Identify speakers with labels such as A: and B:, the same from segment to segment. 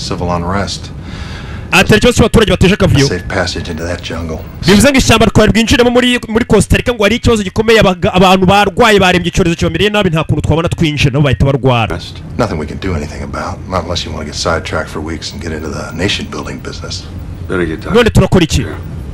A: civil unrest.
B: Atari cyo abaturage bateje akavuyo.
A: Safe passage into that jungle.
B: Bivuze ngo ishyamba twari bwinjiremo muri Costa Rica ngo ari ikibazo gikomeye abantu barwaye barembye icyorezo cyomereye nabi nta kuntu twabona twinjira nabo bahita barwara.
A: Nothing we can do anything about, not unless you want to get sidetracked for weeks and get into the nation building business.
B: None turakora iki?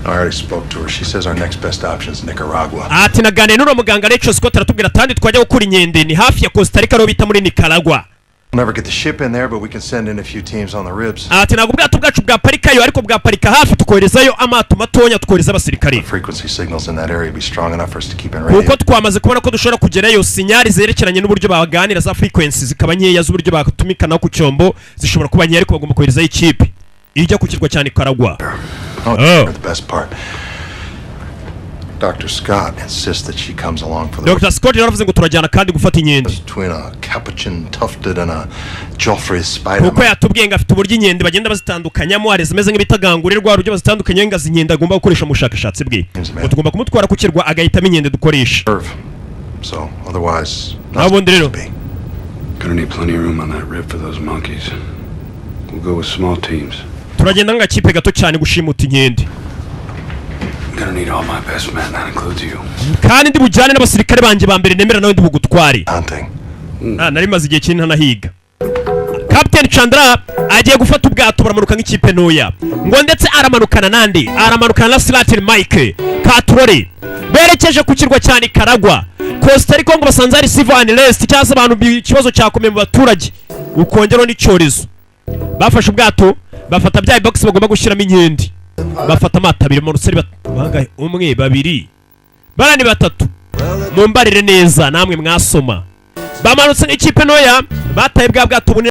A: I already spoke to her. She says our next best option is Nicaragua.
B: Ati naganiriye n'uno muganga Rachel Scott aratubwira tandi twajya gukura inyende ni hafi ya Costa Rica ro bita muri Nicaragua.
A: We'll never get the ship in there, but we can send in a few teams on the ribs.
B: Ati nagubwa ubwato bwacu bwa parikayo ariko bwa parika hafi tukoherezayo amato matonya tukohereza abasirikari.
A: Frequency signals in that area be strong enough for us to keep in radio.
B: Kuko twamaze kubona ko dushobora kugerayo sinyari zerekeranye n'uburyo baganira za frequency zikaba nkeya z'uburyo batumikana ku cyombo zishobora kuba nkeya ariko bagomba koherezayo ikipe ijya ku kirwa cya Nicaragua.
A: The best part. Dr. Scott insists that she comes along for the
B: Dr. Scott yaravuze ngo turajyana kandi gufata inyende.
A: Between a capuchin tufted and a Joffrey spider.
B: Kuko yatubwiye ngo afite uburyo inyende bagenda bazitandukanyamo hari zimeze nk'ibitagangurirwa urujyo bazitandukanye ngo inyende agomba gukoresha mu bushakashatsi bwe. Ngo tugomba kumutwara ku kirwa agahitamo inyende dukoresha.
A: So otherwise
B: nabundi rero
C: gonna need plenty of room on that rib for those monkeys. We'll go with small teams.
B: Turagenda ng'agakipe gato cyane gushimuta inyende.
C: Gonna need all my best men, that includes you.
B: Kandi ndi bujyane n'abasirikare banje ba mbere nemera nawe ndi bugutware. Nari maze igihe kinini ntanahiga. Captain Chandra agiye gufata ubwato baramanuka nk'ikipe ntoya. Ngo ndetse aramanukana nandi, aramanukana na Slater Mike Katurore. Berekeje ku kirwa cya Nicaragua. Costa Rica ngo basanze ari civil unrest cyangwa abantu ikibazo cyakomeye mu baturage. Ukongero n'icyorezo. Bafashe ubwato, bafata bya box bagomba gushyiramo inyende. Bafata amata abiri mu ruseri bangahe umwe babiri barani batatu mumbarire neza namwe mwasoma bamanutse nk'ikipe ntoya bataye bwa bwato